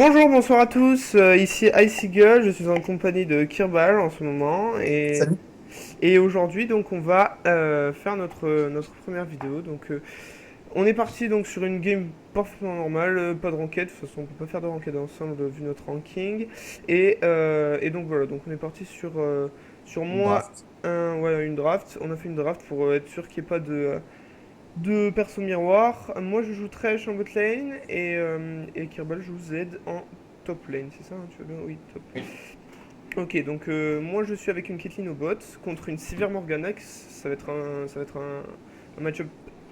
Bonjour, bonsoir à tous, ici Ice Eagle, je suis en compagnie de Kirbal en ce moment Salut. et aujourd'hui donc on va faire notre première vidéo. On est parti donc sur une game parfaitement normale, pas de ranked, de toute façon on peut pas faire de ranked ensemble vu notre ranking et donc voilà, donc on est parti sur Une moi, draft. une draft, on a fait une draft pour être sûr qu'il n'y ait pas de perso miroir. Moi je joue Thresh en bot lane et Kerbal joue Z en top lane, c'est ça hein, tu veux bien? Oui, top. Oui. Ok, donc moi je suis avec une Caitlyn au bot contre une Sivir Morganax. Ça va être un match-up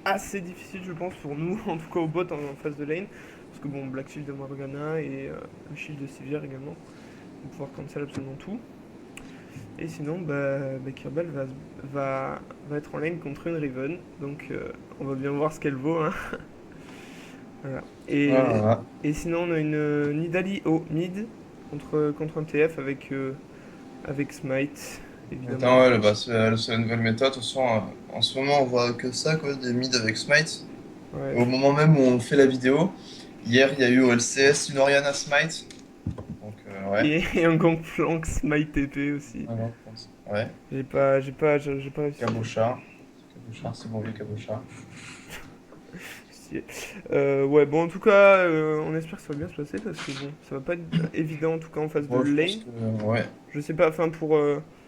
assez difficile je pense pour nous, en tout cas au bot en phase de lane. Parce que bon, Black Shield de Morgana et le shield de Sivir également. On va pouvoir cancel absolument tout. Et sinon, Kerbal va être en lane contre une Riven. Donc on va bien voir ce qu'elle vaut, hein. Voilà. Voilà. Et sinon, on a une Nidalee au mid contre un TF avec Smite, Attends, évidemment. ouais, c'est la nouvelle méthode. De toute façon, en ce moment, on voit que ça, quoi, des mid avec Smite. Ouais. Au moment même où on fait la vidéo, hier, il y a eu au LCS une Orianna Smite. Donc, ouais. Et un Gangplank Smite TP aussi. Ah non, je pense. Ouais. J'ai pas réussi. Cabochard. Cabochard, c'est bon vieux Cabochard. Si. Ouais, bon, en tout cas, on espère que ça va bien se passer parce que bon, ça va pas être évident en tout cas en phase de Bon, je pense lane. que, ouais. Je sais pas, enfin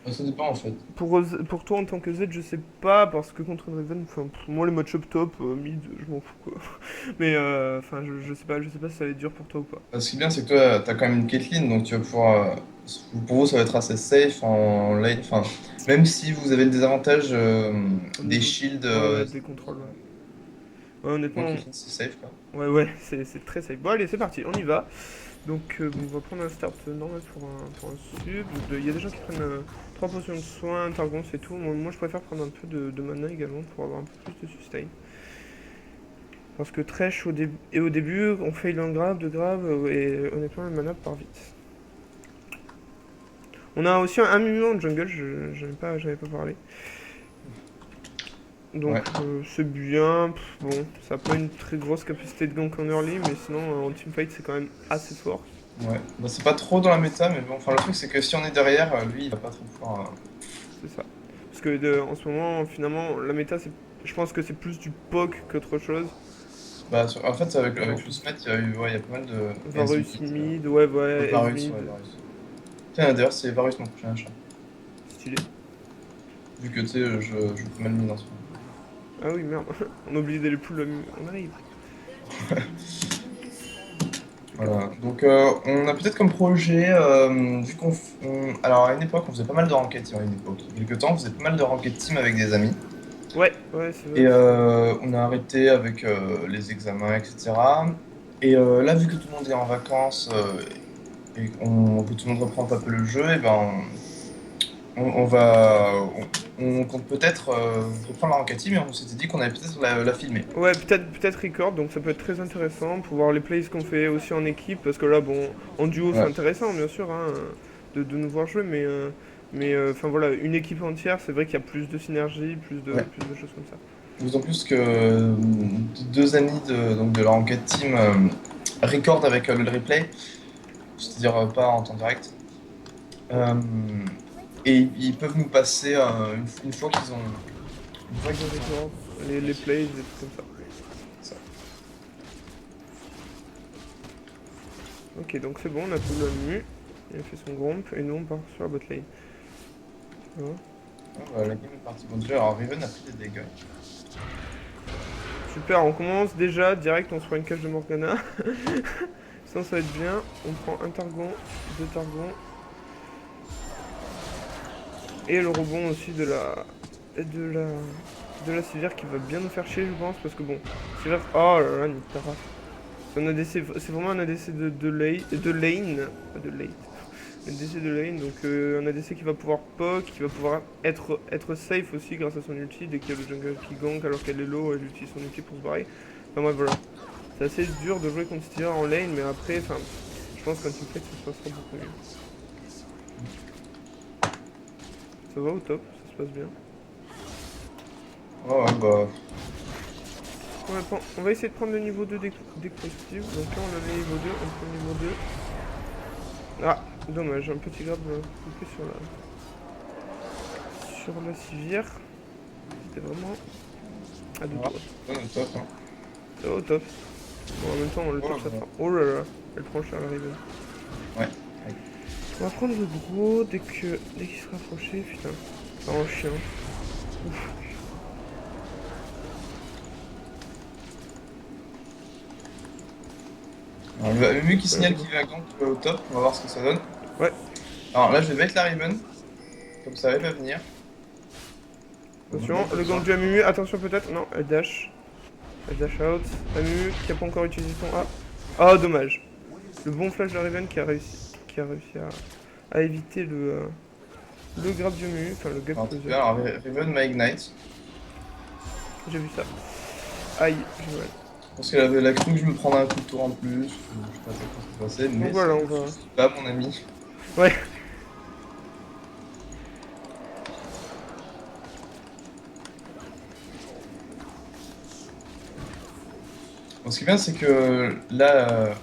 Ça dépend, en fait. pour toi en tant que Z, je sais pas parce que contre une Riven, enfin, moi les match-up top, mid, je m'en fous quoi. Mais enfin, je sais pas si ça va être dur pour toi ou pas. Ce qui est bien, c'est que toi, t'as quand même une Caitlyn, donc tu vas pouvoir. Pour vous, ça va être assez safe en lane. Enfin, même si vous avez le désavantage Au des niveau, shields, ouais, des contrôles, ouais. Ouais, moi, honnêtement, Caitlyn, c'est safe, quoi. ouais, c'est très safe. Bon, allez, c'est parti, on y va. Donc, bon, on va prendre un start normal pour un sub. Il y a des gens qui prennent 3 potions de soin, un targon, c'est tout. Moi, je préfère prendre un peu de mana également pour avoir un peu plus de sustain. Parce que Thresh au début, on fail un grave, de grave, et honnêtement, le mana part vite. On a aussi un Mimion en jungle, j'avais pas parlé. Donc Ouais, c'est bien, bon, ça n'a pas une très grosse capacité de gank en early, mais sinon en teamfight c'est quand même assez fort, ouais. Bah, c'est pas trop dans la méta, mais bon, enfin, le truc, c'est que si on est derrière, lui, il va pas trop pouvoir. c'est ça. Parce que en ce moment, finalement, la méta, je pense que c'est plus du poke qu'autre chose. En fait, Genre avec le Smet, il y a eu, ouais, il y a pas mal de Varus Ezreal. mid, ouais, Ez Varus, ouais, mid, Varus. Tiens, d'ailleurs, c'est Varus mon prochain achat. stylé. Vu que, tu sais, je fais mal mine en ce moment. Ah oui, merde, on a oublié d'aller pull, on arrive. Plus qu'à Voilà. manger. Donc, on a peut-être comme projet, vu alors, à une époque, on faisait pas mal de ranked team. À une époque, il y a quelques temps, on faisait pas mal de ranked team avec des amis. Ouais, c'est vrai Et aussi. on a arrêté avec les examens, etc. Et là, vu que tout le monde est en vacances et que tout le monde reprend un peu le jeu, et ben, on va, on compte peut-être reprendre la ranked team et on s'était dit qu'on allait peut-être la filmer. Ouais, peut-être record, donc ça peut être très intéressant pour voir les plays qu'on fait aussi en équipe, parce que là, bon, en duo c'est Ouais. intéressant, bien sûr, hein, de nous voir jouer, mais enfin voilà, une équipe entière, c'est vrai qu'il y a plus de synergie, Ouais. plus de choses comme ça. D'autant plus que deux amis donc de la ranked team record avec le replay, c'est-à-dire pas en temps direct. Euh, et ils peuvent nous passer une fois qu'ils ont. Une fois Ils ont qu'ils ont. record, les plays, des trucs comme ça. Ça. Ok, donc c'est bon, on a tout le mu, il a fait son gromp, et nous on part sur la bot lane. Tu vois. Ah, bah, la game est partie. Bon, déjà, alors Riven a pris des dégâts. Super, on commence déjà, direct, on se prend une cage de Morgana. Ça va être bien, on prend un targon, deux targons, et le rebond aussi de la, de la civière qui va bien nous faire chier, je pense, parce que bon, civière, oh là là, nique ta race. C'est vraiment un ADC de lane, pas de late. Un ADC de lane, donc un ADC qui va pouvoir poke, qui va pouvoir être safe aussi grâce à son ulti, dès qu'il y a le jungle qui gank alors qu'elle est low, elle utilise son ulti pour se barrer. Enfin bref, voilà. C'est assez dur de jouer contre Steer en lane, mais après, enfin, je pense qu'en teamfight ça se passera beaucoup mieux. Ça va au top, ça se passe bien. Ouais, ouais, bah. On va essayer de prendre le niveau 2 dès que possible. Donc là on a le niveau 2, on prend le niveau 2. Ah, dommage, un petit grab coupé sur la civière. C'était vraiment à deux doigts. Top, hein. C'est au top. Bon, en même temps, le Oh top là ça là. prend. Oh là là, elle prend cher la Riven. Ouais. On va prendre le gros dès qu'il sera approché. Putain, c'est un chien. Ouf. Alors, le mieux qui signale qu'il est à gank au top, on va voir ce que ça donne. Ouais. Alors là, je vais mettre la Riven. Comme ça, elle va venir. Attention, le gang du Amumu, attention peut-être. Non, elle dash. Elle dash out. Amumu qui a pas encore utilisé son A. Ah, dommage. Le bon flash de Riven qui a réussi à éviter le grab du Amumu. Enfin, le gap. Alors, Riven m'a ignite. J'ai vu ça. Aïe, j'ai mal. Je pense qu'elle a cru que je me prendrais un coup de tour en plus. Je sais pas trop ce qui s'est passé, mais Donc voilà, on va. là, mon ami. Ouais. Bon, ce qui est bien, c'est que là,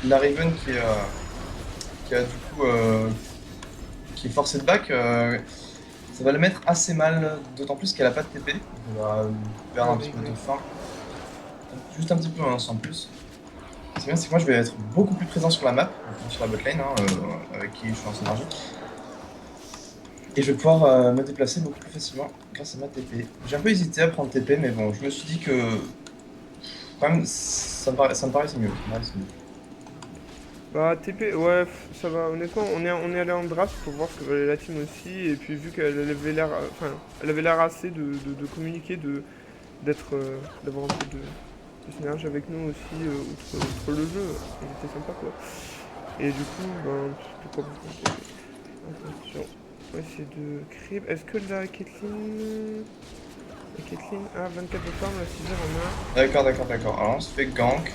la Riven qui a du coup qui est forcée de back, ça va le mettre assez mal, d'autant plus qu'elle a pas de TP. On va perdre un petit peu de faim. Juste un petit peu, hein, sans plus. Ce qui est bien, c'est que moi je vais être beaucoup plus présent sur la map, sur la botlane, hein, avec qui je suis en synergie. Et je vais pouvoir me déplacer beaucoup plus facilement grâce à ma TP. J'ai un peu hésité à prendre TP, mais bon, je me suis dit que quand même ça me paraissait mieux. Bah TP, ouais, ça va. Honnêtement, on est allé en draft pour voir ce que valait la team aussi. Et puis vu qu'elle avait l'air, enfin, elle avait l'air assez de communiquer, d'avoir un peu de synergie avec nous aussi, outre le jeu. Elle était sympa quoi. Et du coup, ben, pourquoi pas. Attention, on va essayer de creep. Est-ce que la Caitlyn a 24 de farm, la civière en a. D'accord. Alors on se fait gank.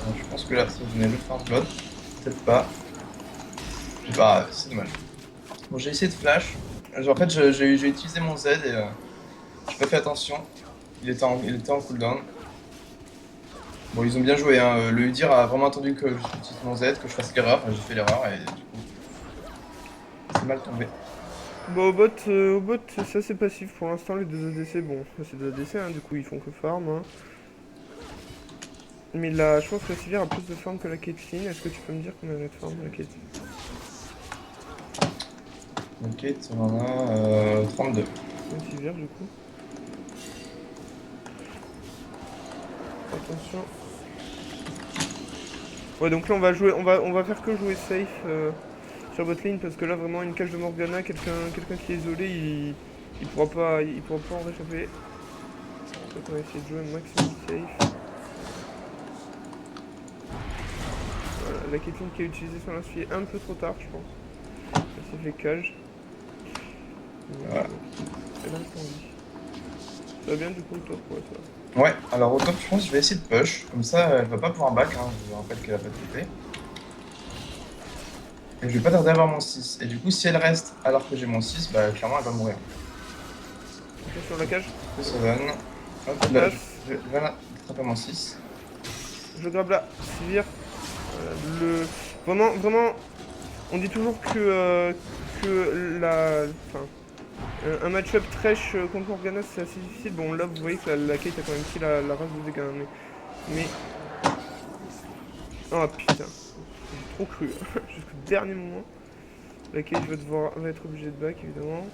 Donc, je pense que là ça va donner le first blood. Peut-être pas. Bah, c'est dommage. Bon, j'ai essayé de flash. En fait, j'ai utilisé mon Z et j'ai pas fait attention. Il était en cooldown. Bon, ils ont bien joué, hein. Le Udyr a vraiment attendu que j'utilise mon Z, que je fasse l'erreur. Enfin, j'ai fait l'erreur et du coup, c'est mal tombé. Bon, au bot c'est assez passif pour l'instant, les deux ADC. Bon, c'est deux ADC, hein, du coup ils font que farm. Hein. Mais là, je pense que la civière a plus de farm que la Caitlyn. Est-ce que tu peux me dire combien elle a de farm la Caitlyn? Ok, on en a 32. La civière du coup. Attention. Ouais, donc là on va jouer, on va faire que jouer safe sur votre ligne parce que là vraiment une cage de Morgana, quelqu'un qui est isolé, il pourra pas en réchapper. Donc on va essayer de jouer un maximum safe. Voilà, la Caitlyn qui a utilisé son lance-filet un peu trop tard je pense. Elle s'est fait cage. Voilà. Elle reste en vie. Ça va bien du coup toi pour toi. Ouais, alors au top, je pense que je vais essayer de push. Comme ça, elle va pas pouvoir back. Hein. Je vous rappelle qu'elle a pas de TP. Et je vais pas tarder à avoir mon 6. Et du coup, si elle reste alors que j'ai mon 6, bah clairement elle va mourir. Ok, sur la cage. Ça donne. Hop, là, je vais attraper mon 6. Je grabe là, Sivir. Vraiment, on dit toujours que enfin, un match-up trash contre Morgana c'est assez difficile. Bon là vous voyez que la Kate a quand même pris la race de dégâts. Mais... Oh putain, j'ai trop cru. Jusqu'au dernier moment. La Kate va être obligée de back évidemment.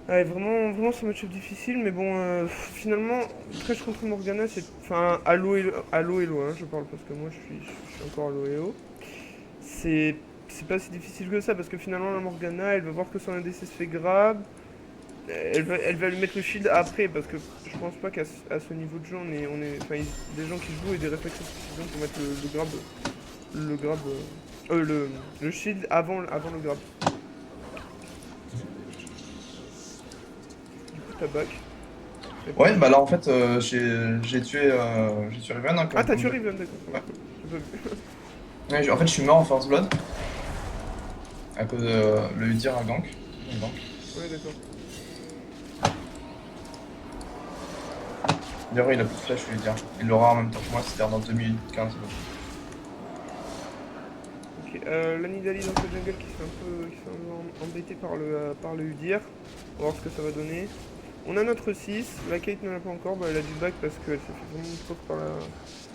Ouais, vraiment c'est un match-up difficile, mais bon, finalement, trash contre Morgana, c'est... Enfin, Halo Elo, hein, je parle parce que moi je suis encore Halo Elo. C'est pas si difficile que ça, parce que finalement la Morgana, elle va voir que son ADC se fait grab, elle va lui mettre le shield après, parce que je pense pas qu'à ce niveau de jeu, enfin, des gens qui jouent et des réflexes suffisants pour mettre le shield avant le grab. Ta back. Ouais, bah là en fait, j'ai tué Riven. Hein, ah, t'as tué Riven, d'accord. Ouais. J'ai pas vu. Ouais, en fait, je suis mort en first blood. À cause de le Udyr à gank. Ouais, d'accord. D'ailleurs, il a plus de flash, je vais dire. Il l'aura en même temps que moi, c'est-à-dire dans 2 minutes 15. Ok, la Nidalee dans ce jungle qui se fait embêté par le Udyr. On va voir ce que ça va donner. On a notre 6, la Kate ne l'a pas encore, bah, elle a du back parce qu'elle s'est fait vraiment une poke par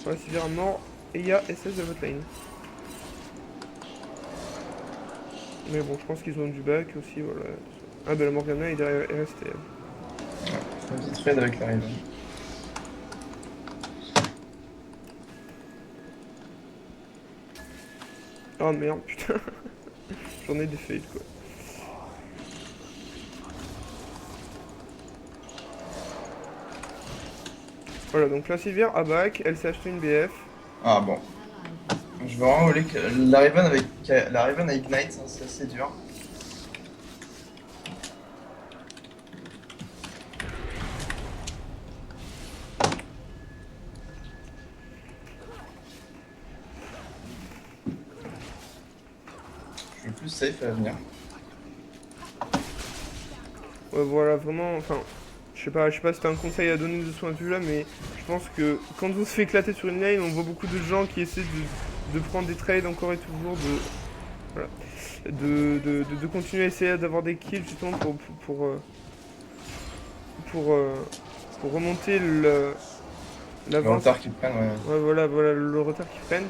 la civière à mort. Et il y a SS de votre lane. Mais bon, je pense qu'ils ont du back aussi, voilà. Ah bah la Morgana est derrière RST. Ouais, une petite trade avec la Riven. Oh merde, putain. J'en ai des fails quoi. Voilà, donc la civière à back, elle s'est acheté une BF. Ah bon. Je veux vraiment voler que la Riven avec la Riven à Ignite, hein, c'est assez dur. Je veux plus safe à l'avenir. Ouais, voilà, vraiment, enfin, je sais pas si t'as un conseil à donner de ce point de vue là, mais je pense que quand on se fait éclater sur une lane, on voit beaucoup de gens qui essaient de prendre des trades encore et toujours, voilà, de continuer à essayer d'avoir des kills justement pour, euh, pour remonter Le l'avance. retard qu'ils prennent, ouais. Ouais, voilà le retard qu'ils prennent.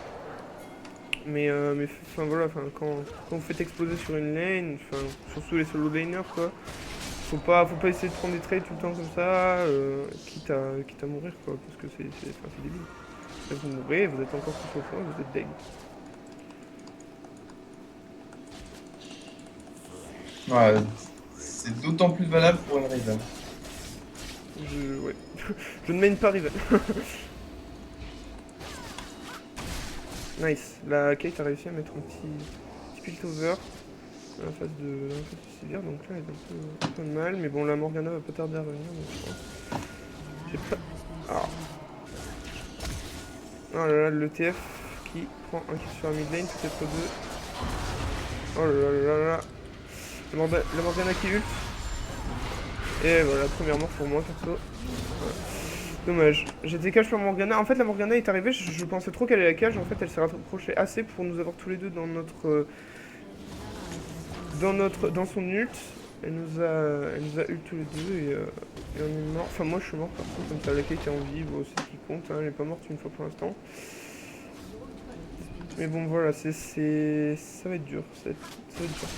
Mais enfin voilà, enfin, quand vous faites exploser sur une lane, enfin, surtout les solo laners quoi, faut pas essayer de prendre des trades tout le temps comme ça, quitte à mourir quoi, parce que c'est débile. Là, vous mourrez, vous êtes encore plus au fond, vous êtes deg. Ouais, c'est d'autant plus valable pour une Riven. Ouais. Je ne mène pas Riven. Nice. La Kate a réussi à mettre petit piltover dans la phase de Sivir, donc là elle est un peu mal, mais bon la Morgana va pas tarder à revenir, donc je pense. J'ai pas. Ah. Oh là là, le TF qui prend un kill sur la mid lane, peut-être deux. Oh là là là là. La Morgana qui ult. Et voilà, première mort pour moi perso. Voilà. Dommage. J'étais cash sur Morgana. En fait, la Morgana est arrivée, je pensais trop qu'elle allait la cage. En fait, elle s'est rapprochée assez pour nous avoir tous les deux dans son ult. Elle nous a ult tous les deux et on est mort. Enfin, moi je suis mort par contre, comme ça, la Kate est en vie, bon, c'est ce qui compte. Hein, elle est pas morte une fois pour l'instant. Mais bon, voilà, ça va être dur. Ça va être dur.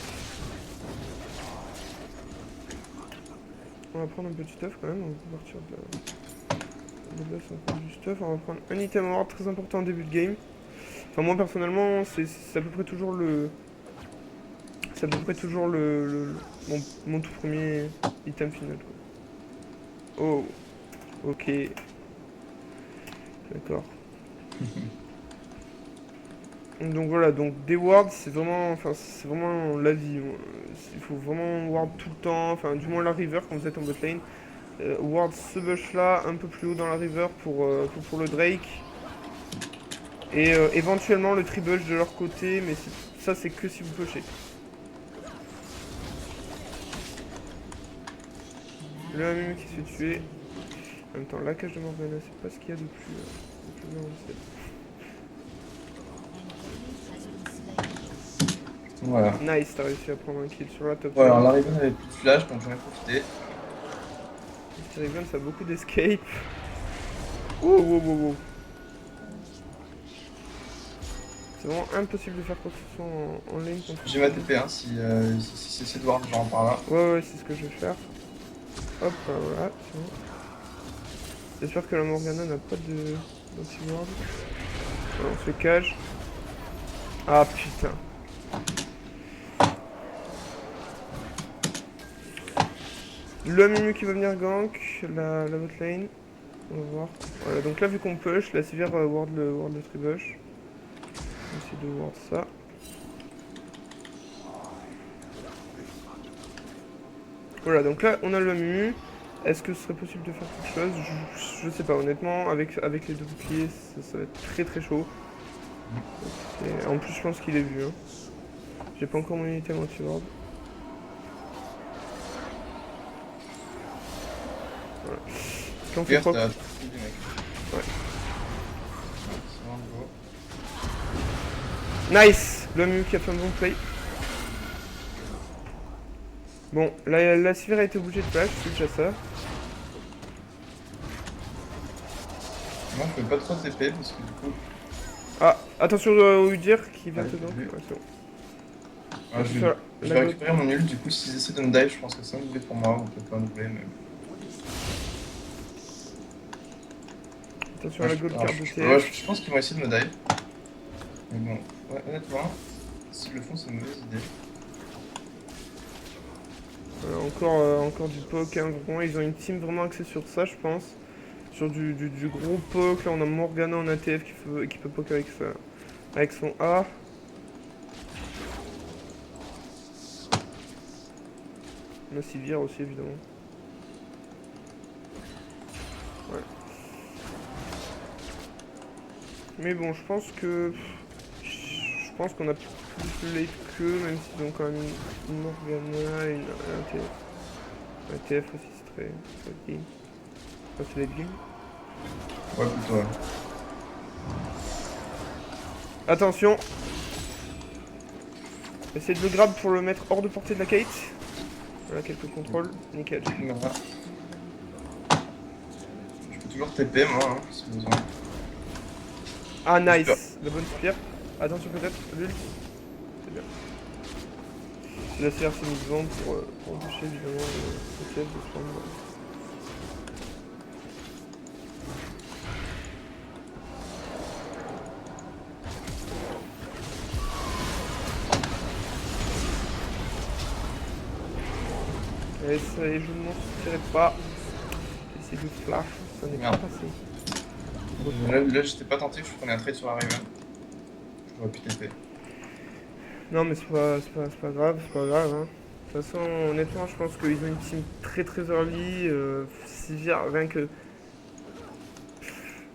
On va prendre un petit stuff quand même. On va partir de base, on prend du stuff. On va prendre un item ward très important en début de game. Enfin, moi personnellement, c'est à peu près toujours le. C'est à peu près toujours mon tout premier item final. Quoi. Oh, ok. D'accord. Donc voilà, donc des wards, c'est vraiment la vie. Il faut vraiment ward tout le temps, enfin du moins la river quand vous êtes en bot lane. Ward ce bush là, un peu plus haut dans la river pour le Drake. Et éventuellement le tribush de leur côté, mais ça c'est que si vous pushez. Le Amumu qui se fait tuer. En même temps, la cage de Morgana, c'est pas ce qu'il y a de plus bien en fait. Voilà. Nice, t'as réussi à prendre un kill sur la top Ouais, alors lane. la Riven avait plus de flash, donc j'en ai profité. Riven, ça a beaucoup d'escape. Wow. C'est vraiment impossible de faire quoi que ce soit en lane contre. J'ai ma TP, hein, si c'est de voir genre par là. Ouais, c'est ce que je vais faire. Hop, voilà, c'est bon. J'espère que la Morgana n'a pas d'anti-ward. Voilà, on se cage. Ah putain. Le Mimu qui va venir gank, la bot lane. On va voir. Voilà, donc là vu qu'on push, la Sivir ward le tribush. On va essayer de ward ça. Voilà, donc là on a le Mimu. Est-ce que ce serait possible de faire quelque chose? Je sais pas, honnêtement, avec les deux boucliers, ça va être très très chaud. Et en plus, je pense qu'il est vu. Hein. J'ai pas encore mon unité anti-ward. Voilà. Là, on fait quoi? Nice. Le Mu qui a fait un bon play. Bon, la Sivir a été obligée de flash, c'est déjà ça. Moi je fais pas trop TP parce que du coup. Ah, attention au Udyr qui vient Ouais, dedans. j'ai vu. Ouais, c'est bon. Je vais récupérer mon ult, du coup s'ils essaient de me dive, je pense que c'est un doublé pour moi, ou peut-être pas un doublé, mais... Attention à la gold card de Ouais, TF. je pense qu'ils vont essayer de me dive. Mais bon, ouais, honnêtement, s'ils le font, c'est une mauvaise idée. Encore du poke, hein, vraiment, ils ont une team vraiment axée sur ça, je pense. Sur du gros poke, là on a Morgana en ATF qui peut poke avec son A. On a Sivir aussi évidemment. Ouais. Mais bon, je pense que... Je pense qu'on a plus de late qu'eux, même s'ils ont quand même une Morgana et un ATF. Un ATF aussi, c'est très game. Enfin, c'est late game. Ouais, plutôt, ouais. Attention. Essayez de le grab pour le mettre hors de portée de la Kate. Voilà, quelques contrôles. Nickel. Voilà. Je peux toujours TP, moi, hein, si besoin. Ah, Super. nice. La bonne spire. Attention peut-être, l'ult. C'est bien. La CR s'est mise devant pour empêcher évidemment le TF de se prendre. Et ça, les jeux de monstres ne tiraient pas. Essayez de flash, ça n'est pas Merde. passé. Là j'étais pas tenté, je prenais un trade sur la Riven. J'aurais pu TP. Non mais c'est pas grave, c'est pas grave. Hein. De toute façon, honnêtement, je pense qu'ils ont une team très très early. Sivir, rien que...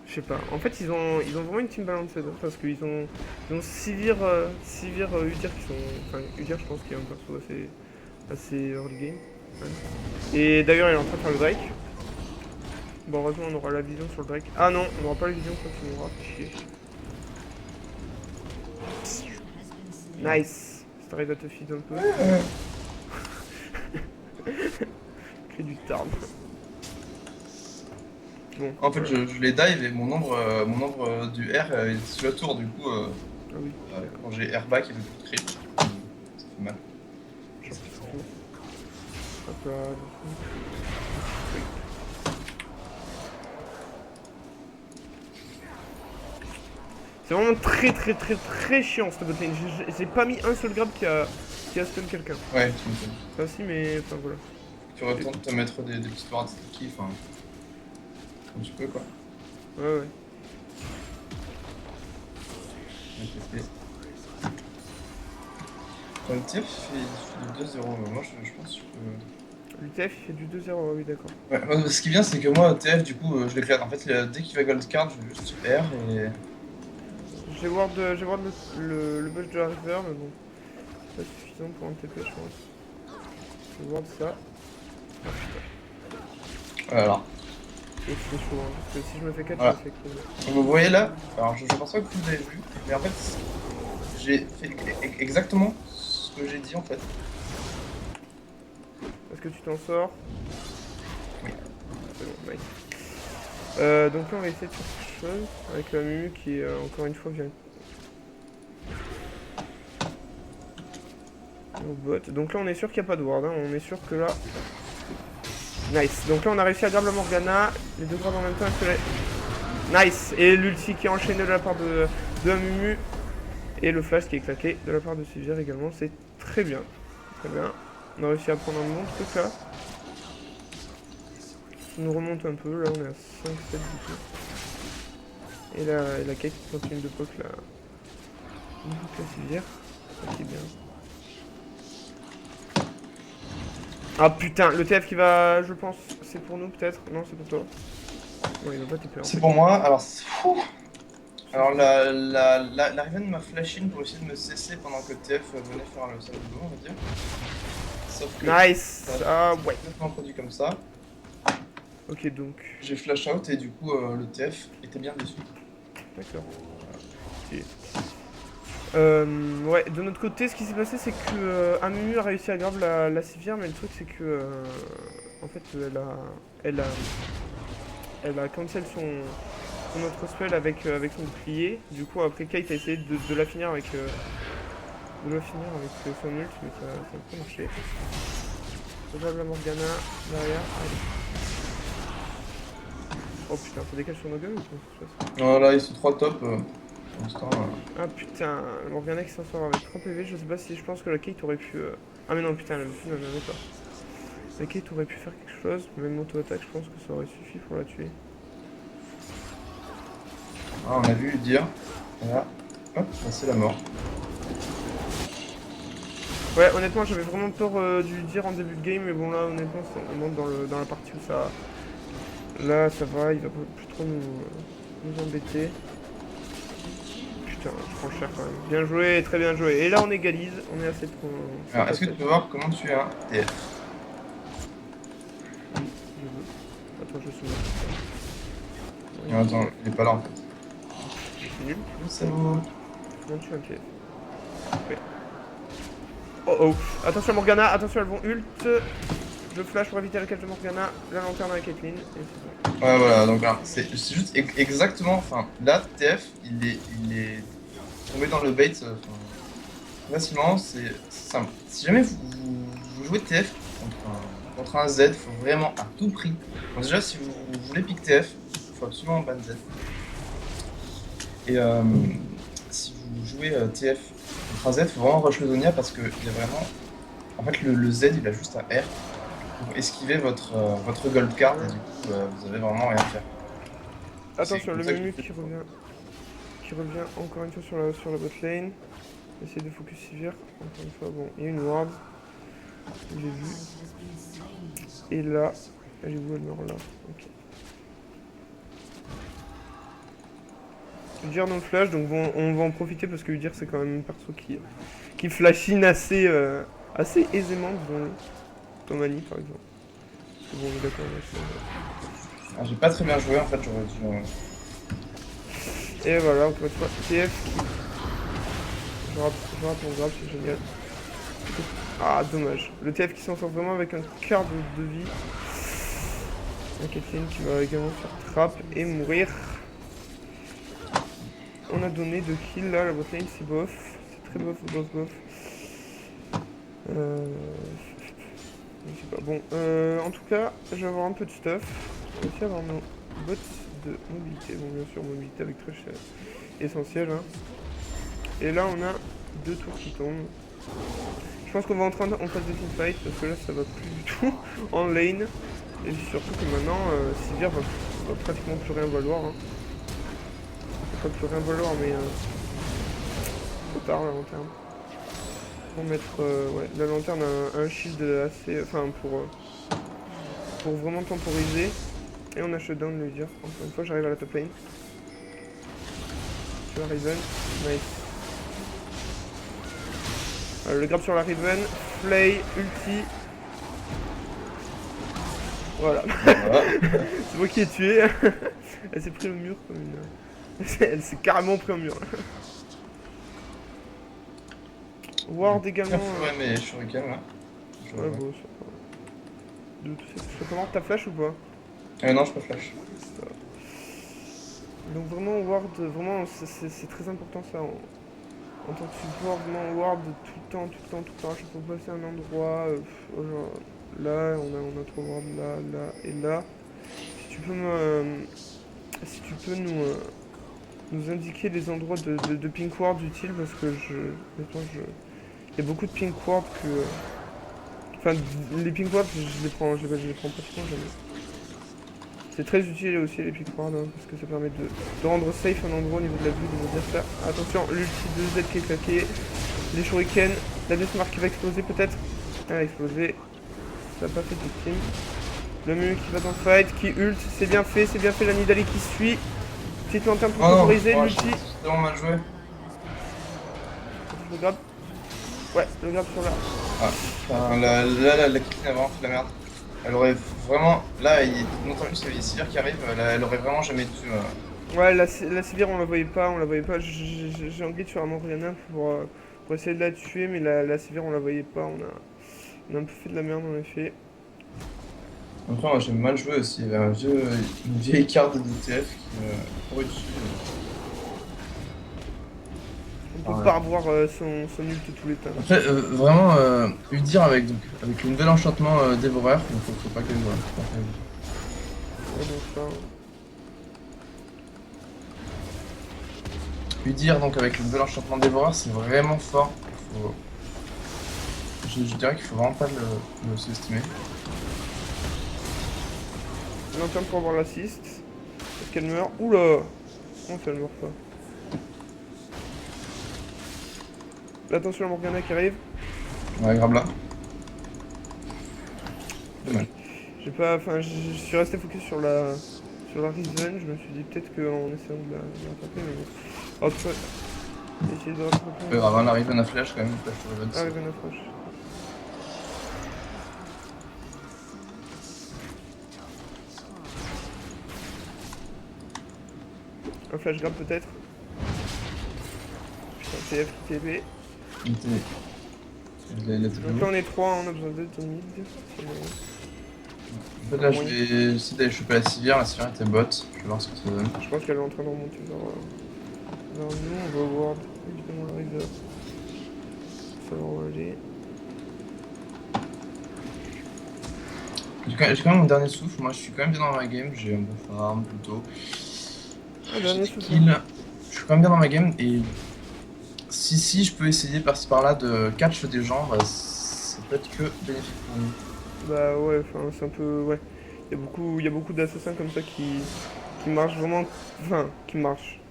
Je sais pas. En fait, ils ont vraiment une team balanced. Hein, parce qu'ils ont Sivir, Udyr qui sont... Enfin, Udyr, je pense qu'il est un perso assez early game. Ouais. Et d'ailleurs, il est en train de faire le Drake. Bon, heureusement, on aura la vision sur le Drake. Ah non, on n'aura pas la vision quand il mourra. Chier. Nice. Si t'arrives à te feed un peu. Crée du tarn. Bon. En fait, je les dive et mon nombre du R est sur la tour, du coup, Ah oui. quand j'ai R back, il veut plus de crit. Ça fait mal. Hop là. C'est vraiment très chiant cette botlane. J'ai pas mis un seul grab qui a stun quelqu'un. Ouais, tu me fais. Enfin si mais enfin voilà. Tu retournes te mettre des petites parades sticky, enfin. Comme tu peux, quoi. Ouais ouais. Ok. Le TF fait du 2-0, mais moi je pense que je peux. L'UTF il fait du 2-0, oui d'accord. Ouais, moi, ce qui vient, c'est que moi, TF, du coup, je l'éclate. En fait, dès qu'il va gold card, je vais juste R et. J'ai ward le bush de la river mais bon. C'est pas suffisant pour un TP je pense. Je vais ward ça. Ah putain. Voilà. Et c'est chaud hein, parce que si je me fais 4 Voilà. je me fais crever. Vous voyez là, alors je pense pas que vous avez vu, mais en fait, j'ai fait exactement ce que j'ai dit en fait. Est-ce que tu t'en sors? Oui. C'est bon, nice. Donc là on va essayer de faire quelque chose avec la Mumu qui encore une fois vient au bot. Donc là on est sûr qu'il n'y a pas de ward, hein. On est sûr que là... Nice, donc là on a réussi à grab la Morgana, les deux grabs en même temps, est-ce que les... Nice, et l'ulti qui est enchaîné de la part de la Mumu, et le flash qui est claqué de la part de Sivir également, c'est très bien. Très bien, on a réussi à prendre un bon truc là. Ça nous remonte un peu, là on est à 5-7 du coup. Et la cake qui continue de poke là. Donc la Sivir, ça qui est bien. Ah putain, le TF qui va, je pense, c'est pour nous peut-être. Non, c'est pour toi. Ouais, il va pas TP. C'est pour moi, alors c'est fou. Alors la Riven m'a flash in pour essayer de me cesser pendant que TF venait faire le sale boulot, on va dire. Sauf que Nice. Ah ouais. complètement produit comme ça. Ok donc. J'ai flash out et du coup le TF était bien déçu. D'accord. Ok. Ouais, de notre côté, ce qui s'est passé, c'est que Amumu a réussi à grab la civière, mais le truc, c'est que en fait, elle a cancel son autre spell avec son bouclier. Du coup, après, Kate a essayé de la finir avec son ult, mais ça n'a pas marché. Je grab la Morgana derrière. Allez. Oh putain, ça décale sur nos gueules ou comment ça se passe? Voilà, ils sont 3 top. Pour l'instant, Ah putain, la Morgana qui s'en sort avec 30 PV, je sais pas si je pense que la Kate aurait pu. Ah mais non, putain, elle ne même pas. La Kate aurait pu faire quelque chose, même auto-attaque, je pense que ça aurait suffi pour la tuer. on a vu dire. Voilà. Hop, là, c'est la mort. Ouais, honnêtement, j'avais vraiment peur du dire en début de game, mais bon, là, honnêtement, on monte dans la partie où ça. Là, ça va, il va plus trop nous embêter. Putain, je prends cher quand même. Bien joué, très bien joué. Et là, on égalise, on est à 7 points. Alors, est-ce que tu peux voir comment tu es un TF? Oui, je veux. Attends, je suis mort. Non, attends, il est pas là en fait. C'est nul. C'est vous. Non, tu es un TF. Ouais. Oh oh. Attention Morgana, attention elles vont ult. Je flash pour éviter la catch de Morgana. La lanterne avec Caitlyn. Et c'est bon. Ouais, voilà, donc là, c'est juste exactement. Enfin, là, TF, il est tombé dans le bait facilement. C'est simple. Si jamais vous jouez TF contre un Z, il faut vraiment à tout prix. Bon, déjà, si vous voulez pick TF, il faut absolument ban Z. Et si vous jouez TF contre un Z, il faut vraiment rush le Zonia parce que il y a vraiment. En fait, le Z, il a juste un R pour esquiver votre gold card et du coup, vous avez vraiment rien à faire. Attention, le Mumu qui revient encore une fois sur la bot lane. Essayer de focus Sivir. Encore une fois, bon, il y a une ward. Je l'ai vu. Et là, elle est où? Elle meurt là. Ok. Udyr non flash, donc bon, on va en profiter parce que Udyr c'est quand même un perso qui flash in assez aisément devant Tomani par exemple. Parce que bon, on est d'accord avec Ah, j'ai pas très bien joué en fait, j'aurais dû. Et voilà, encore une fois, TF qui. Je rate mon grab, c'est génial. Ah, dommage. Le TF qui s'en sort vraiment avec un quart de vie. La Caitlyn qui va également faire trap et mourir. On a donné 2 kills là, la botlane c'est bof. C'est très bof, bof. Je sais pas. Bon, en tout cas, je vais avoir un peu de stuff. Je vais aussi avoir nos bots de mobilité. Bon, bien sûr, mobilité avec Thresh c'est essentiel. Hein. Et là, on a 2 tours qui tombent. Je pense qu'on va entrer en phase de teamfight parce que là, ça va plus du tout en lane. Et surtout que maintenant, Sivir va pratiquement plus rien valoir. Hein. Ça va plus rien valoir, mais trop tard la lanterne. Pour mettre ouais, la lanterne a un shield assez. Enfin, pour vraiment temporiser. Et on a shutdown le dire. Encore une fois, j'arrive à la top lane. Sur la Riven. Nice. Le grab sur la Riven. Flay, ulti. Voilà. C'est moi qui ai tué. Elle s'est pris au mur comme une. Elle s'est carrément pris au mur. Ward également. Ouais, mais Shuriken là. Ouais, bon, ça. Je peux comment ta flash ou pas? Non, je peux flash. Donc vraiment Ward, vraiment c'est très important ça en tant que support, vraiment Ward tout le temps, à chaque fois passer un endroit, genre, là on a 3 Ward, là et là. Si tu peux nous indiquer les endroits de pink ward utiles parce que il y a beaucoup de pink ward que. Enfin les pink ward je les prends pratiquement jamais. C'est très utile aussi les pink ward hein, parce que ça permet de rendre safe un endroit au niveau de la vue de nos adversaires. Attention, l'ulti de Z qui est claqué, les shurikens, la Deathmark qui va exploser peut-être. Elle a explosé, ça n'a pas fait de victime. Le Mu qui va dans le fight, qui ult, c'est bien fait, la Nidalee qui suit. Petite lanterne pour temporiser, l'ulti. C'est vraiment mal joué. Le grab. Ouais, le grab sur là. Ah, enfin, la Caitlyn a vraiment fait de la merde. Elle aurait vraiment. Là, non seulement il y a Sivir qui arrive, elle aurait vraiment jamais dû Ouais, la Sivir, on la voyait pas, J'ai un guide sur la Morgana pour essayer de la tuer, mais la Sivir, on la voyait pas. On a un peu fait de la merde, en effet. Après, moi j'ai mal joué aussi. Il y avait une vieille carte de DTF qui me courait dessus. On peut Ah ouais. pas revoir son ult tous les temps. Après, vraiment, Udyr avec le nouvel enchantement dévoreur, il faut pas qu'elle joue. Faut pas qu'elle joue. Ouais, donc ça. Udyr, donc avec le nouvel enchantement dévoreur, c'est vraiment fort. Faut- je dirais qu'il faut vraiment pas le sous-estimer. On attend pour avoir l'assist. Est-ce qu'elle meurt? Oula! Comment ça, elle meurt pas? Là, attention, la Morgana qui arrive. Ouais, grave là. Dommage. J'ai pas. Enfin, je suis resté focus sur la Riven. Je me suis dit peut-être qu'en essayant de la rattraper, mais bon. Alors, tu peux essayer de rattraper. Grave, on arrive à flash quand même, flash sur Riven. Ah, Riven approche. Un flash grab peut-être. Putain, TF qui TP. Il était. Il a Donc là, on est 3, on a besoin d'aide au mid. En fait, là, je vais essayer d'aller choper la Sivir était bot. Je vais voir ce que ça donne. Je pense qu'elle est en train de remonter vers nous. On va voir évidemment la river. Ça va où aller. J'ai quand même mon dernier souffle. Moi, je suis quand même bien dans ma game. J'ai un bon farm plutôt. Ah, J'ai dernier des souffle. kills. Je suis quand même bien dans ma game. Et si je peux essayer par-ci par-là de catch des gens, bah, ça peut être que bénéfique pour nous. Bah ouais, enfin c'est un peu... Ouais. Il y a beaucoup d'assassins comme ça qui marchent vraiment... Enfin, qui marchent.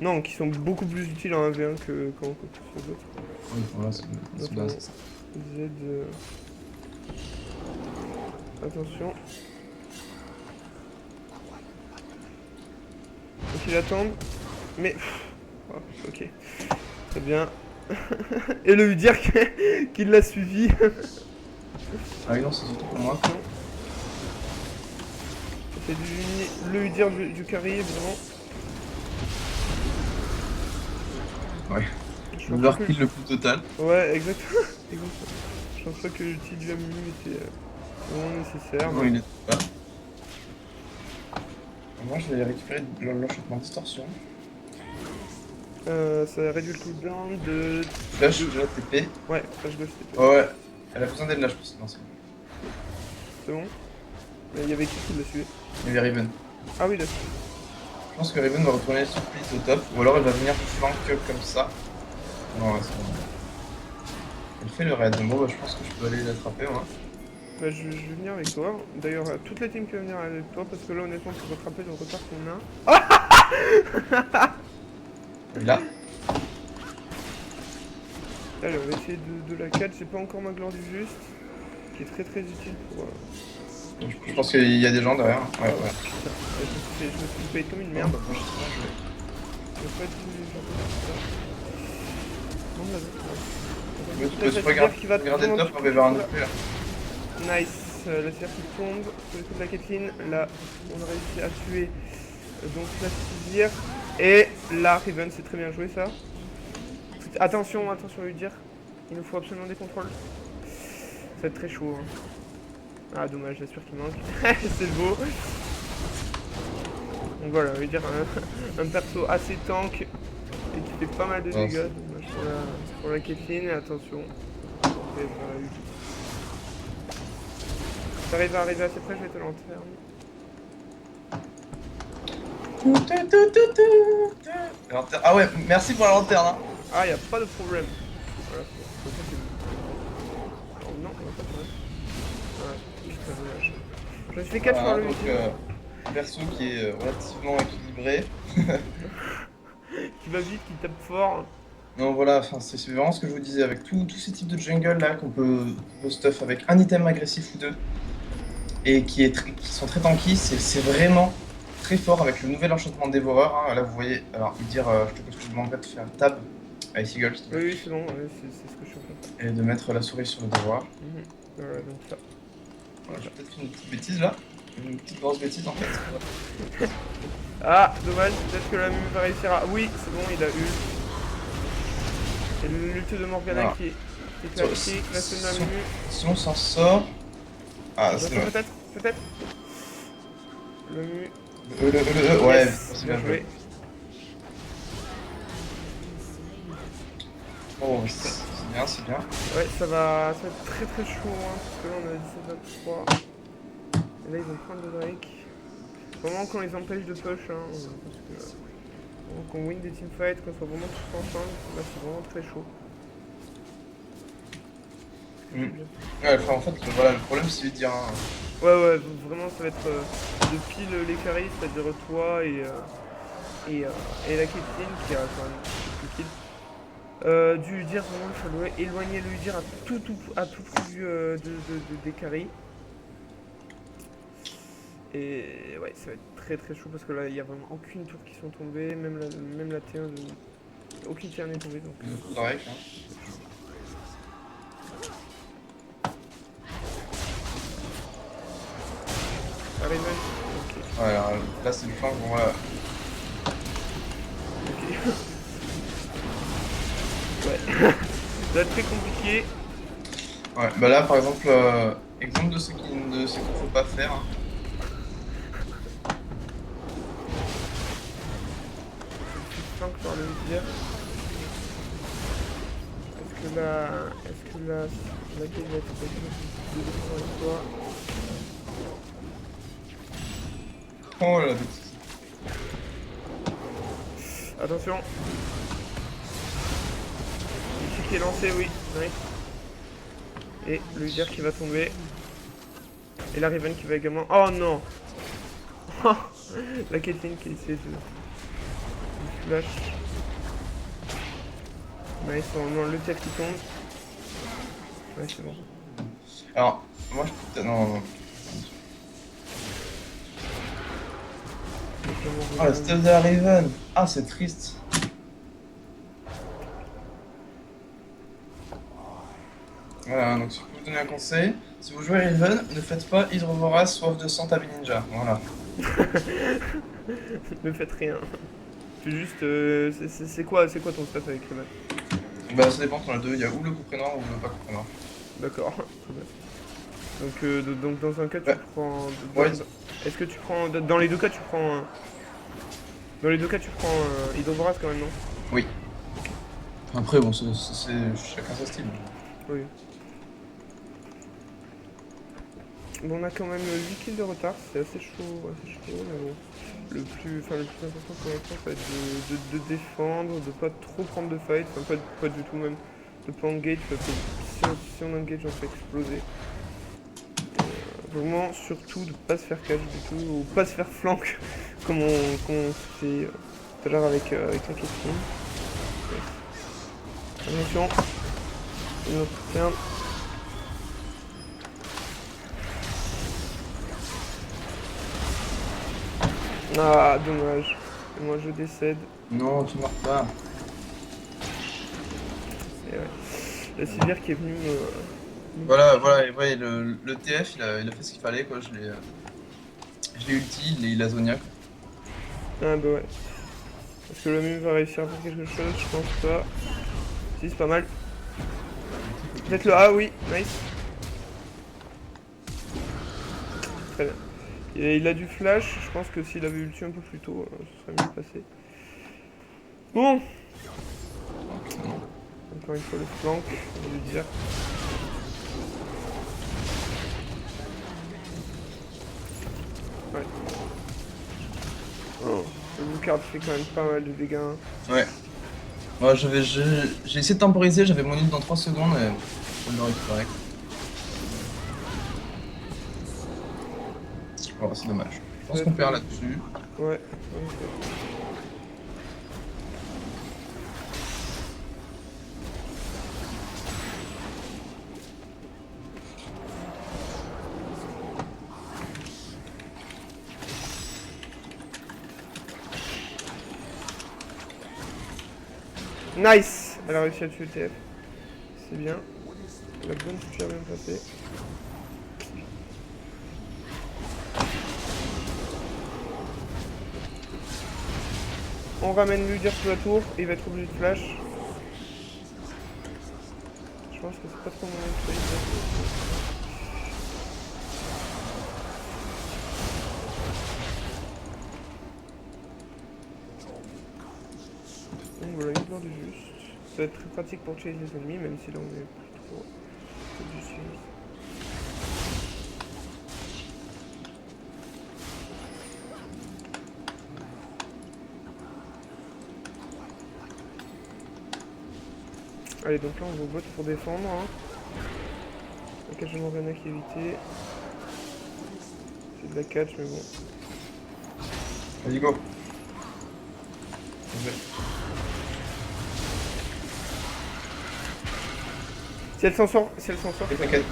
Non, qui sont beaucoup plus utiles en 1v1 qu'en quoi que ce soit d'autre. Oui, voilà, c'est bien Attends, ça. Z... Attention. Donc ils attendent. Mais... Oh, ok. Très bien. Et le Udyr qui l'a suivi. Ah oui, non, c'est surtout pour moi. C'est le Udyr du carry, évidemment. Ouais. Je Le pense leur pas kill le plus total. Ouais, exactement. Exactement. Je pense pas que l'outil du Aminu était vraiment nécessaire. Non, Mais... il est pas. Moi, je vais récupérer l'enchantement distorsion. Ça réduit le cooldown de... Flash de la TP. Ouais, flash ghost. Ouais, elle a besoin d'aide là, je pense. Non, c'est bon. C'est bon. Il y avait qui l'a suivi? Il y avait Riven. Ah oui, d'accord. Je pense que Riven va retourner split au top, ou alors elle va venir flank comme ça. Non, ouais, c'est bon. Elle fait le raid. Bon, bah, je pense que je peux aller l'attraper, moi. Bah, je vais venir avec toi. D'ailleurs, toute la team qui va venir avec toi, parce que là, honnêtement, pour rattraper le retard qu'on a... Et là, Allez, on va essayer de la catch. J'ai pas encore ma gloire du juste, qui est très très utile pour... je pense qu'il y a des gens derrière. Ouais, ouais. Je me suis payé comme une merde. Je vais pas être non, là, Tu peux regarder le top, on va vers un autre là. Nice, la sphère qui tombe sur le coup de la Kathleen. Là, on a réussi à tuer donc la Sivir. Et la Riven, c'est très bien joué ça. Attention, attention à lui dire. Il nous faut absolument des contrôles. Ça va être très chaud. Hein. Ah, dommage, j'espère qu'il manque. C'est beau. Donc voilà, lui dire un perso assez tank et qui fait pas mal de dégâts. Dommage pour la Kathleen. Et attention. T'arrives à arriver assez près, je vais te lanterne. Ah ouais, merci pour la lanterne. Hein. Ah, y'a pas de problème. Voilà, oh, non, on a pas de problème. Ouais, putain, dommage. Je me suis fait 4 Voilà, par le donc, ultime. perso qui est relativement équilibré. Qui va vite, qui tape fort. Non, voilà, enfin, c'est vraiment ce que je vous disais, avec tous ces types de jungle là qu'on peut stuff avec un item agressif ou deux et qui sont très tanky, c'est vraiment très fort avec le nouvel enchantement de dévoreur. Hein. Là, vous voyez, alors dire, je te demanderais de faire tab à Icy Girl, Oui, oui, c'est bon, ouais, c'est ce que je suis en train de faire. et de mettre la souris sur le dévoreur. Voilà, donc ça. Voilà, j'ai peut-être fait une petite bêtise là, une petite grosse bêtise en fait. Ah, dommage, peut-être que la Mumu va réussir à... Oui, c'est bon, il a eu. Et l'ulti de Morgana Voilà. qui classe la Si Mumu. si on s'en sort... Ah, c'est Attention, dommage. peut-être. Le Mumu. Ouais, Yes, c'est bien bien joué. joué. Oh, Putain. c'est bien, c'est bien. Ouais, ça va être très très chaud, hein, parce que là on a 17-23. Et là ils vont prendre le Drake. Vraiment qu'on les empêche de push, hein, parce que qu'on win des teamfights, qu'on soit vraiment tous ensemble, là c'est vraiment très chaud. Mm. Ouais, enfin, en fait, voilà, le problème c'est de dire... Ouais, vraiment ça va être de pile les carries, c'est-à-dire toi et la Caitlyn qui a quand même quelques kills. Du Udyr, vraiment il faut éloigner le Udyr à tout prix des carries. Et ouais, ça va être très très chaud parce que là il n'y a vraiment aucune tour qui sont tombées, même la T1, aucune T1 n'est tombée donc. Drake, hein. Raven, ok. Ouais, alors, là c'est le flanc, bon voilà. Ok. Ouais. Ça va être très compliqué. Ouais, bah là par exemple, exemple de ce qu'il faut pas faire. Hein. Je suis flank par le Udyr. Est-ce que la game va être de défendre avec toi? Oh la bêtise. Attention. Ici qui est lancé, oui. Nice. Et le Udyr qui va tomber. Et la Raven qui va également. Oh non. La Caitlyn qui essaie de flash. Nice, normalement le tir qui tombe. Ouais, c'est bon. Alors, moi je... Non, non. Oh la stuff de la Raven. Ah c'est triste. Voilà, donc si je peux vous donner un conseil, si vous jouez à Raven, ne faites pas Hydro Vorace, Soif de sang, Tabi Ninja. Voilà. Ne faites rien. C'est juste. C'est quoi ton stuff avec Raven? Bah ça dépend, t'en as deux, il y a ou le couperet noir ou le pas couperet noir. D'accord. Très bien. Donc dans un cas tu Ouais. prends. Ouais. Est-ce que tu prends. Dans les deux cas tu prends. Dans les deux cas tu prends Hydrovoras quand même, non? Oui. Après bon, c'est chacun sa style. Oui. Bon, on a quand même 8 kills de retard, c'est assez chaud, mais bon. Le plus important pour l'instant, ça va être de défendre, de pas trop prendre de fight, enfin pas du tout même, de pas engage, parce que si on engage, on se fait exploser. Vraiment, surtout de pas se faire catch du tout, ou pas se faire flank, comme on se fait tout à l'heure avec la question. Attention, notre turn. Ah, dommage. Et moi je décède. Non, tu meurs pas. Et ouais. La Sivir qui est venue me Voilà, toucher. voilà, et ouais, le TF il a fait ce qu'il fallait quoi, je l'ai ulti, il a Zonia quoi. Ah bah ouais. Est-ce que le mime va réussir à faire quelque chose? Je pense pas. Si, c'est pas mal. Peut-être le A, oui. Nice. Très bien. Et il a du flash. Je pense que s'il avait ulti un peu plus tôt, ce serait mieux passé. Bon. Encore une fois le flank, je vais lui dire. Ouais. Oh. Le Bluecard fait quand même pas mal de dégâts. Hein. Ouais. Ouais, j'ai essayé de temporiser, j'avais mon ult dans 3 secondes et je le récupérer. Oh, c'est dommage. Je pense qu'on perd là-dessus. Ouais. Nice. Elle a réussi à tuer le TF. C'est bien. La bonne super bien passée. On ramène Ludir sur la tour, et il va être obligé de flash. Je pense que c'est pas trop mon truc. Donc voilà, une gloire du juste. Ça va être très pratique pour chase les ennemis, même si là on est plus trop du chase. Allez, donc là on va au bot pour défendre. Hein. La catch de Morgana qui est évitée. C'est de la catch, mais bon. Vas-y, go. Si elle s'en sort, si elle s'en sort. T'inquiète.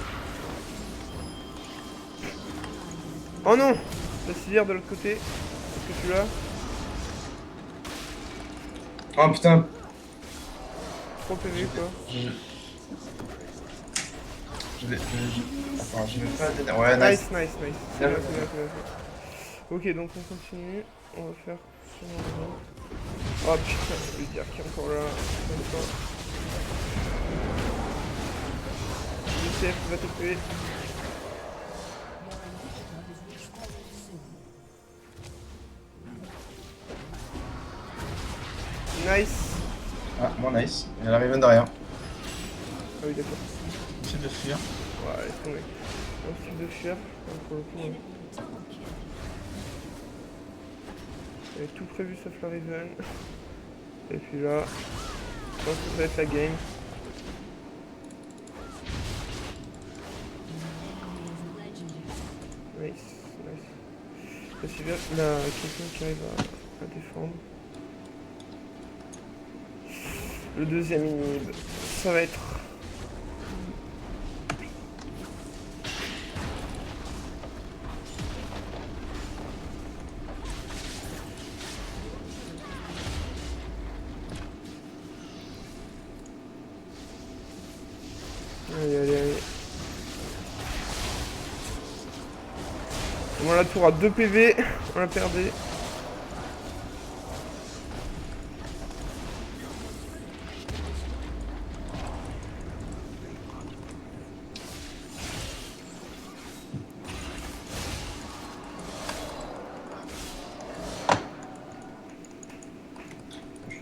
Oh non! La civière de l'autre côté. Est-ce que tu l'as? Oh putain. 3 PV quoi. Attends, je vais pas la tête. Ouais, nice. Nice. C'est bien, c'est bien. Ok, donc on continue. On va faire sur mon... Oh putain, je vais dire qu'il est encore là. Le CF va te tuer. Nice. Ah, moins nice. Il y a la Riven derrière. Ah oui, d'accord. J'essaie de fuir. Ouais, laisse tomber. Ensuite de fuir, pour le coup. Ouais. J'avais tout prévu sauf la Riven. Et puis là, je pense que ça va être la game. Nice. Là, c'est bien, là, quelqu'un qui arrive à défendre. Le deuxième inhib, ça va être... Allez. Bon, la tour à 2 PV, on l'a perdu.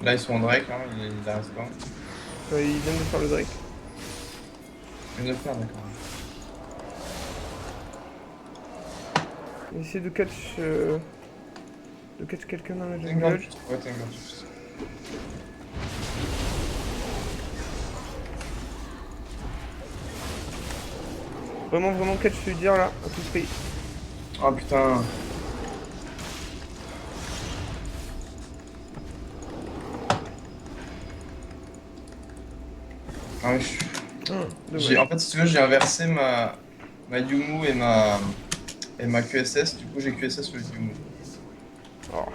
Là, ils sont en Drake, hein, il reste pas. Ouais, il vient de faire le Drake. Il vient de le faire, d'accord. Essayer de catch... quelqu'un dans la T'as une jungle. grande juste. Ouais, t'as une grande juste. Vraiment catch lui dire là, à tout prix. Oh putain. Ah, mais Dommage. en fait, si tu veux, j'ai inversé ma Yumu et ma QSS. Du coup, j'ai QSS le Yumu. Oh.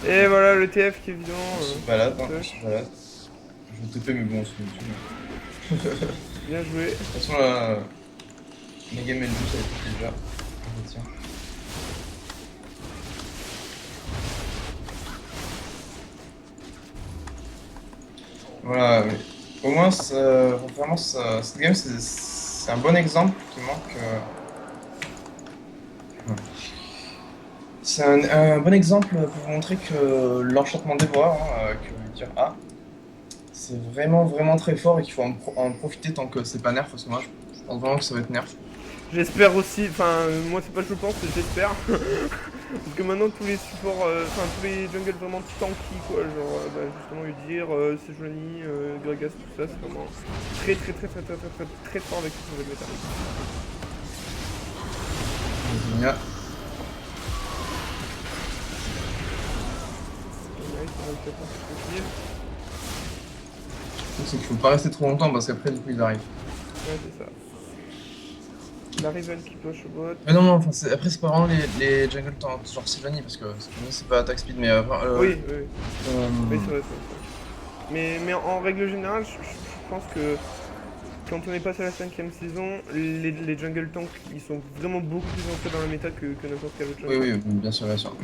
Et voilà le TF qui est évident. On se balade, hein, on se balade. Je vais TP, mais bon, c'est une tue. Bien joué. De toute façon, la game L2, ça a été déjà. Je tiens. Voilà, mais au moins, vraiment, cette game, c'est un bon exemple qui manque. C'est un bon exemple pour vous montrer que l'enchantement dévoreur, hein, que veut dire A, c'est vraiment très fort et qu'il faut en profiter tant que c'est pas nerf, parce que moi je pense vraiment que ça va être nerf. J'espère aussi, enfin moi c'est pas je pense, j'espère. Parce que maintenant tous les supports, enfin tous les jungles vraiment tanky quoi, genre justement Udyr, Sejuani, Gragas, tout ça, c'est vraiment très fort avec ce jeu de méta. Génial. Nice, on a réussi à prendre ce kill. Le truc c'est qu'il faut pas rester trop longtemps parce qu'après du coup ils arrivent. Ouais c'est ça. La Riven qui push au bot. Mais non, enfin, après c'est pas vraiment les jungles genre Sylvanie parce que Sylvanie c'est pas attack speed mais... Oui, c'est vrai. Mais en règle générale, je pense que quand on est passé à la 5ème saison, les jungle tanks ils sont vraiment beaucoup plus ancrés dans la méta que n'importe quel autre Oui, jungle. oui, bien sûr, bien sûr.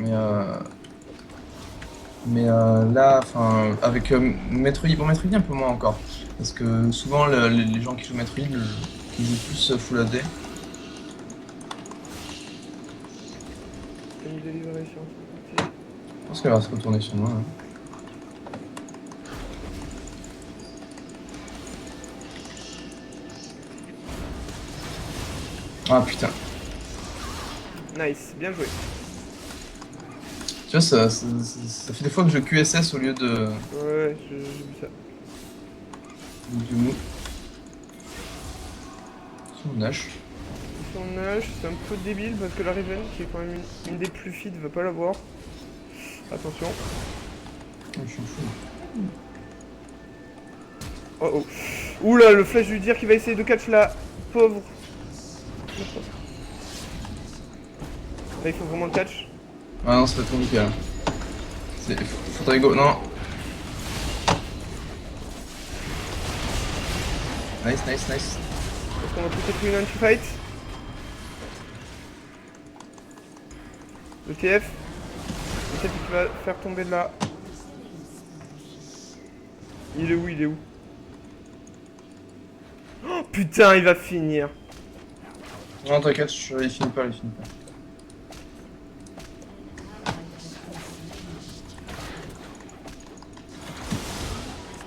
Mais là, enfin, avec Metroid, bon, Metroid un peu moins encore. Parce que souvent, les gens qui jouent Metroid, ils jouent plus Full AD. Une délivrer sur un côté. Je pense qu'elle va se retourner sur moi. Hein. Ah putain. Nice, bien joué. Tu vois, ça fait des fois que je QSS au lieu de Ouais, j'ai vu ça. du mou. Son Nash. Son Nash, c'est un peu débile parce que la Riven, qui est quand même une des plus fit, va pas l'avoir. Attention. Oh, je suis fou. Oh oh. Oula, le flash du dire qui va essayer de catch la pauvre. Là, il faut vraiment le catch. Ah non, c'est pas trop nickel. Hein. Faudrait go. Non. Nice, nice, nice. Est-ce qu'on va peut-être pris une anti-fight? Le TF. Le TF qui va faire tomber de là. Il est où? Il est où? Oh putain, il va finir. Non, t'inquiète, il finit pas, il finit pas.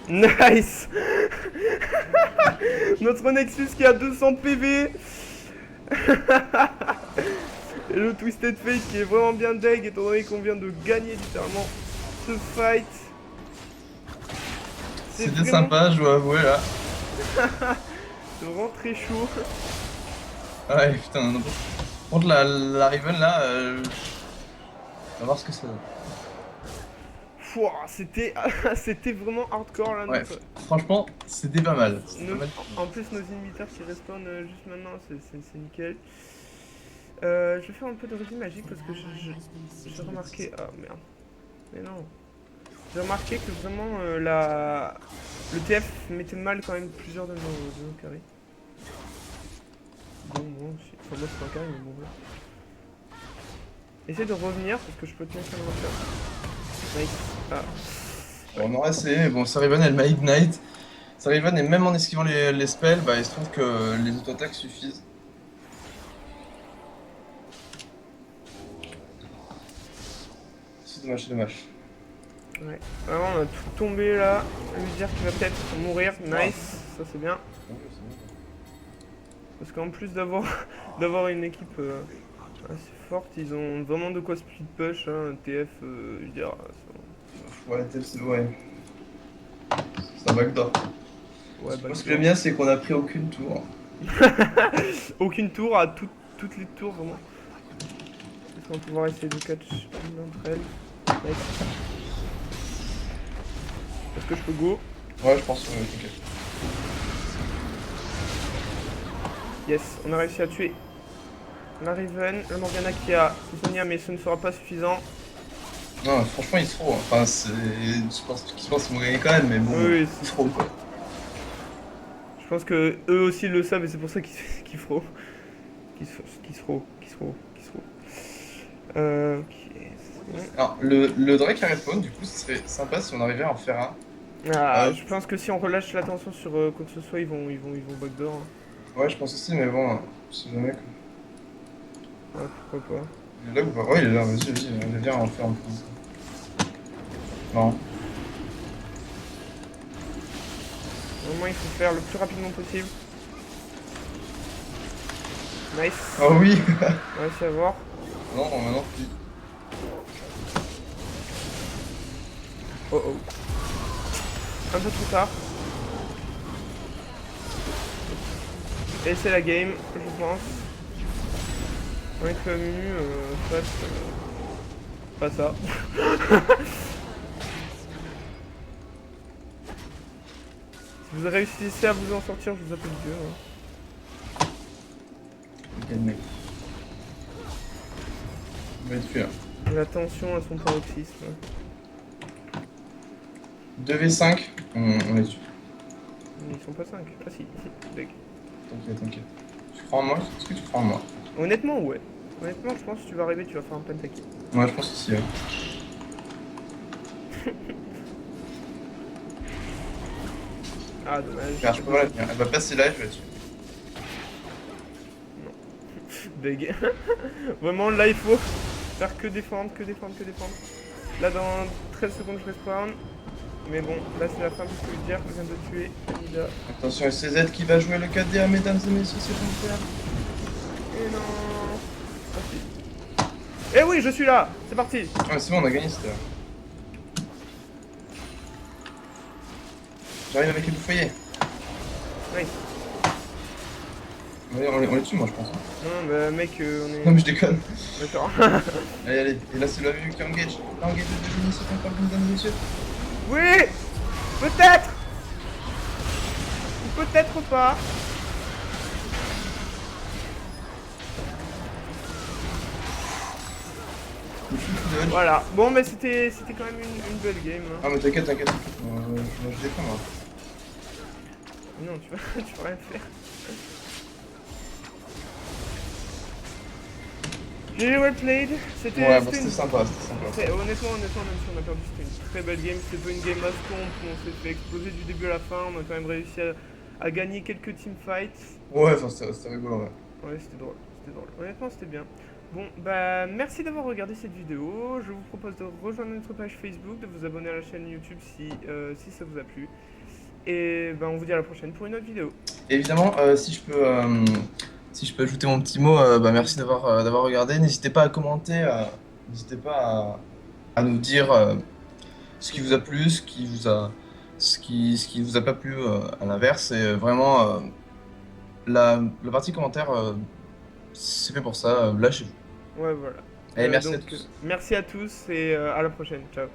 Nice. Notre Nexus qui a 200 PV. Et le Twisted Fate qui est vraiment bien deg étant donné qu'on vient de gagner littéralement ce fight. C'était vraiment... sympa, je dois avouer là. C'est vraiment très chaud. Ouais, putain, non. Par contre, la Riven là, on va voir ce que ça donne. C'était c'était vraiment hardcore là. Ouais, franchement, c'était pas mal. En plus, nos inhibiteurs qui respawnent juste maintenant, c'est nickel. Je vais faire un peu de régime magique parce que j'ai remarqué. Ah merde. Mais non. J'ai remarqué que vraiment le TF mettait mal quand même plusieurs de nos carrés. Bon, moi aussi. Enfin, moi c'est pas un carré, mais bon, voilà. Essaye de revenir parce que je peux te mettre un refaire. Nice. Ah. On aurait essayé, mais bon, Sarivan elle m'a ignite. Sarivan, et même en esquivant les spells, bah il se trouve que les auto-attaques suffisent. C'est dommage, c'est dommage. Ouais. Vraiment, on a tout tombé là. Le dire qu'il va peut-être mourir. Nice. Ça c'est bien. Parce qu'en plus d'avoir une équipe assez forte, ils ont vraiment de quoi split push. Hein. TF, je veux dire. Ouais, TF, ouais. C'est un backdoor. Ouais, Moi, ce que j'aime bien, c'est qu'on a pris aucune tour. Aucune tour à toutes les tours, vraiment. Est-ce qu'on va pouvoir essayer de catch une d'entre elles? Nice. Est-ce que je peux go? Ouais, je pense, ok. Yes, on a réussi à tuer la Riven, la Morgana qui a Sonia, mais ce ne sera pas suffisant. Non, franchement, il se trop. Enfin, je pense qu'ils vont gagner quand même, mais bon, Oui, il se trop quoi. Je pense que eux aussi le savent et c'est pour ça qu'ils feront. Qu'ils se feront. Ok. Alors, le Drake à respawn, du coup, ce serait sympa si on arrivait à en faire un. Ah, je pense que si on relâche l'attention sur quoi que ce soit, ils vont backdoor. Hein. Ouais, je pense aussi, mais bon, je sais jamais quoi. Ouais, pourquoi pas. Il est là ou pas? Ouais, il est là, vas-y, viens en faire un peu. Non. Au moins, il faut faire le plus rapidement possible. Nice. Oh oui. On va réussi à voir. Non, maintenant, plus. Oh oh. Un peu trop tard. Et c'est la game, je pense. Avec Munu, fasse pas ça. Si vous réussissez à vous en sortir, je vous appelle Dieu. Hein. Quel mec. Il va être tué là. La tension à son paroxysme. 2v5, on est dessus. Ils sont pas 5. Ah si. Bug. T'inquiète, t'inquiète. Tu crois en moi? Est-ce que tu crois en moi? Honnêtement, ouais. Honnêtement, je pense que tu vas arriver, tu vas faire un pentakill. Ouais, je pense aussi, ouais. Ah, dommage. Regarde, je peux pas la tenir. Elle va passer là et je vais la tuer. Bug. Vraiment, là, il faut faire que défendre, que défendre, que défendre. Là, dans 13 secondes, je respawn. Mais bon, là, c'est la fin du que Jerk vient de tuer Anida. Attention, et c'est Z qui va jouer le 4D, mesdames et messieurs, c'est bon faire. Et non. Ah, si. Eh oui, je suis là. C'est parti. Ouais, c'est bon, on a gagné cette heure. J'arrive avec les bouffayés. Nice. Ouais, on les tue, moi, je pense. Non, bah, mec, on est... Non, mais je déconne. D'accord. Allez, allez. Et là, c'est la vue qui engage. Engage de génie, c'est encore, mesdames et messieurs. Oui. Peut-être. Ou peut-être pas. Voilà. Bon, mais c'était quand même une belle game. Hein. Ah, mais t'inquiète, t'inquiète. Je défends, moi. Non, tu vas rien faire. J'ai well played. C'était Ouais, bah, c'était sympa, c'était sympa. honnêtement, même si on a perdu, c'était une très belle game. C'était pas une game à stomp où on s'est fait exploser du début à la fin. On a quand même réussi à gagner quelques teamfights. Ouais, enfin, c'était rigolo, ouais. Ouais, c'était drôle. C'était drôle. Honnêtement, c'était bien. Bon, bah, merci d'avoir regardé cette vidéo. Je vous propose de rejoindre notre page Facebook, de vous abonner à la chaîne YouTube si ça vous a plu. Et bah, on vous dit à la prochaine pour une autre vidéo. Et évidemment, si je peux ajouter mon petit mot, bah, merci d'avoir regardé. N'hésitez pas à commenter, n'hésitez pas à nous dire ce qui vous a plu, ce qui vous a pas plu à l'inverse. Et vraiment, la partie commentaire, c'est fait pour ça. Lâchez-vous. Ouais, voilà. Allez, merci à Donc, tous. merci à tous et à la prochaine. Ciao.